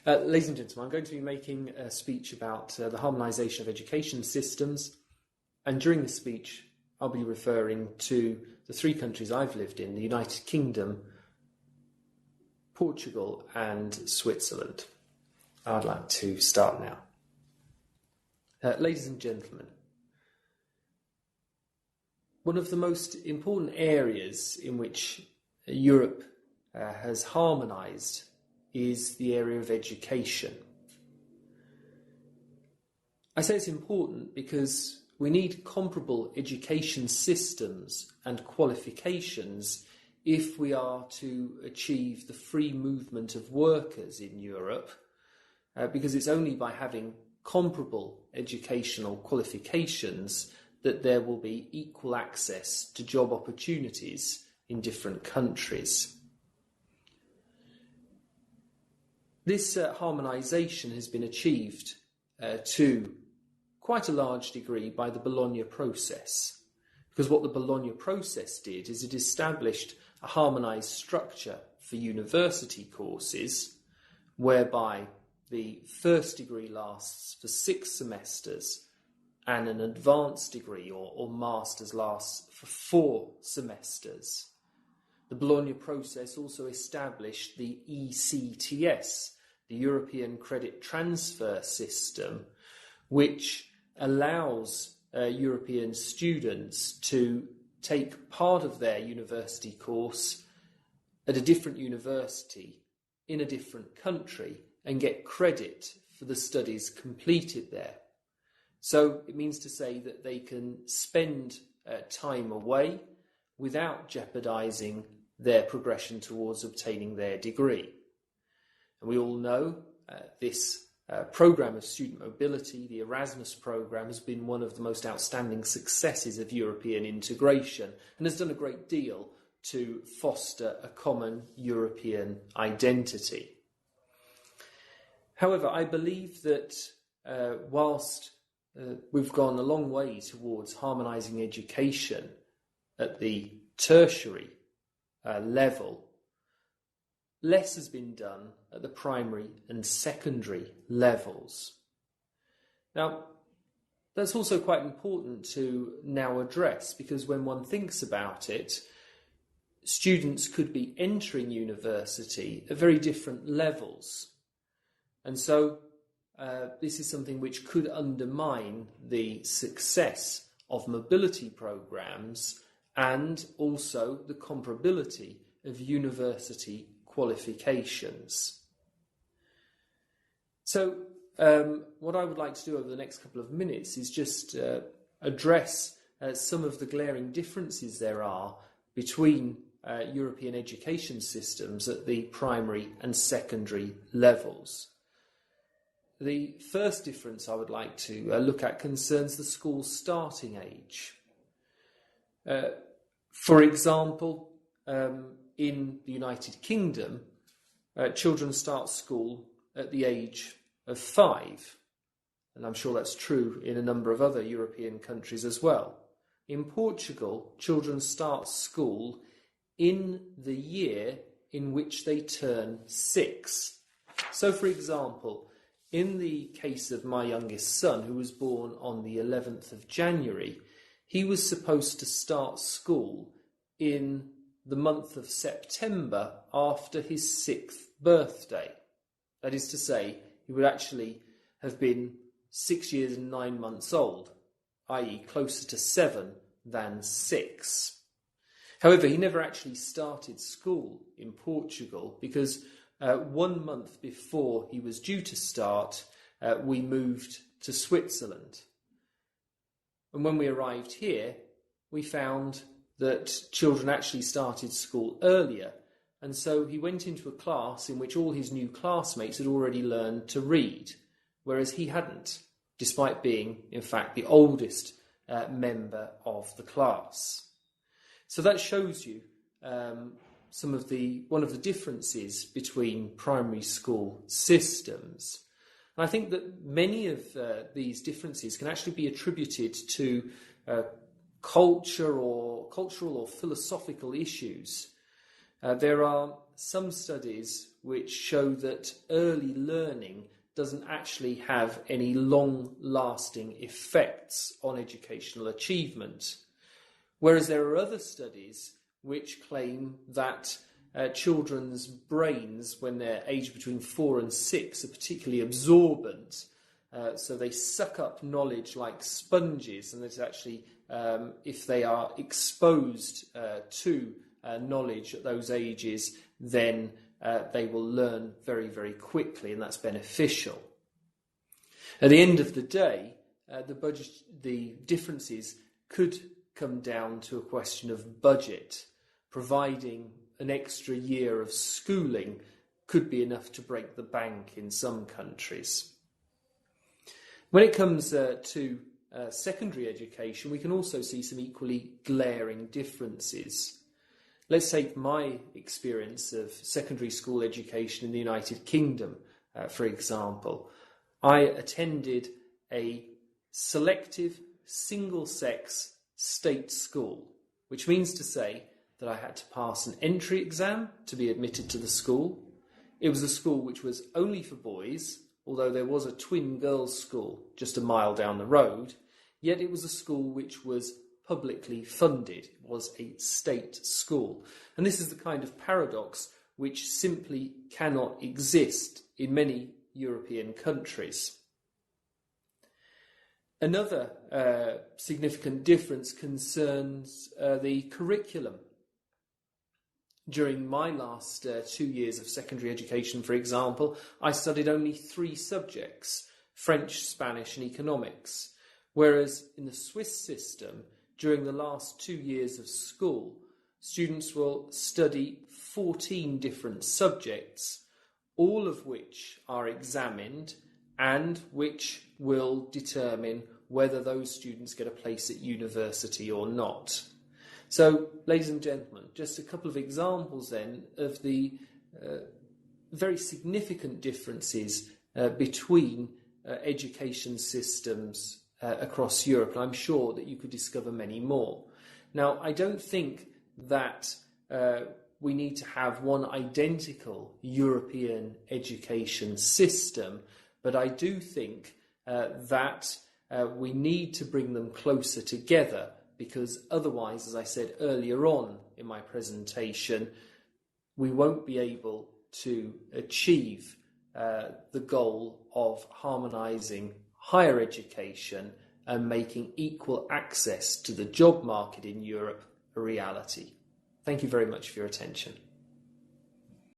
Ladies and gentlemen, I'm going to be making a speech about the harmonisation of education systems, and during this speech I'll be referring to the three countries I've lived in: the United Kingdom, Portugal and Switzerland. I'd like to start now. Ladies and gentlemen, one of the most important areas in which Europe has harmonised is the area of education. I say it's important because we need comparable education systems and qualifications if we are to achieve the free movement of workers in Europe, because it's only by having comparable educational qualifications that there will be equal access to job opportunities in different countries. This harmonisation has been achieved to quite a large degree by the Bologna process, because what the Bologna process did is it established a harmonised structure for university courses whereby the first degree lasts for 6 semesters and an advanced degree or master's lasts for 4 semesters. The Bologna process also established the ECTS, the European Credit Transfer System, which allows European students to take part of their university course at a different university in a different country and get credit for the studies completed there. So it means to say that they can spend time away without jeopardising their progression towards obtaining their degree. And we all know this programme of student mobility, the Erasmus programme, has been one of the most outstanding successes of European integration and has done a great deal to foster a common European identity. However, I believe that whilst we've gone a long way towards harmonising education at the tertiary level, less has been done at the primary and secondary levels. Now, that's also quite important to now address, because when one thinks about it, students could be entering university at very different levels. And so this is something which could undermine the success of mobility programmes and also the comparability of university qualifications. So what I would like to do over the next couple of minutes is just address some of the glaring differences there are between European education systems at the primary and secondary levels. The first difference I would like to look at concerns the school starting age. For example, in the United Kingdom, children start school at the age of 5, and I'm sure that's true in a number of other European countries as well. In Portugal, children start school in the year in which they turn 6. So, for example, in the case of my youngest son, who was born on the 11th of January, he was supposed to start school in the month of September after his 6th birthday. That is to say, he would actually have been 6 years and 9 months old, i.e. closer to 7 than 6. However, he never actually started school in Portugal because 1 month before he was due to start, we moved to Switzerland. And when we arrived here, we found that children actually started school earlier, and so he went into a class in which all his new classmates had already learned to read, whereas he hadn't, despite being, in fact, the oldest member of the class. So that shows you one of the differences between primary school systems. And I think that many of these differences can actually be attributed to cultural or philosophical issues. There are some studies which show that early learning doesn't actually have any long-lasting effects on educational achievement. Whereas there are other studies which claim that children's brains, when they're aged between 4 and 6, are particularly absorbent. So they suck up knowledge like sponges, and that actually, if they are exposed to knowledge at those ages, then they will learn very, very quickly, and that's beneficial. At the end of the day, the differences could come down to a question of budget. Providing an extra year of schooling could be enough to break the bank in some countries. When it comes to secondary education, we can also see some equally glaring differences. Let's take my experience of secondary school education in the United Kingdom, for example. I attended a selective, single-sex state school, which means to say that I had to pass an entry exam to be admitted to the school. It was a school which was only for boys, although there was a twin girls' school just a mile down the road, yet it was a school which was publicly funded. It was a state school. And this is the kind of paradox which simply cannot exist in many European countries. Another significant difference concerns the curriculum. During my last 2 years of secondary education, for example, I studied only 3 subjects: French, Spanish and economics. Whereas in the Swiss system, during the last 2 years of school, students will study 14 different subjects, all of which are examined and which will determine whether those students get a place at university or not. So, ladies and gentlemen, just a couple of examples then of the very significant differences between education systems across Europe, and I'm sure that you could discover many more. Now, I don't think that we need to have one identical European education system, but I do think that we need to bring them closer together, because otherwise, as I said earlier on in my presentation, we won't be able to achieve the goal of harmonising higher education and making equal access to the job market in Europe a reality. Thank you very much for your attention.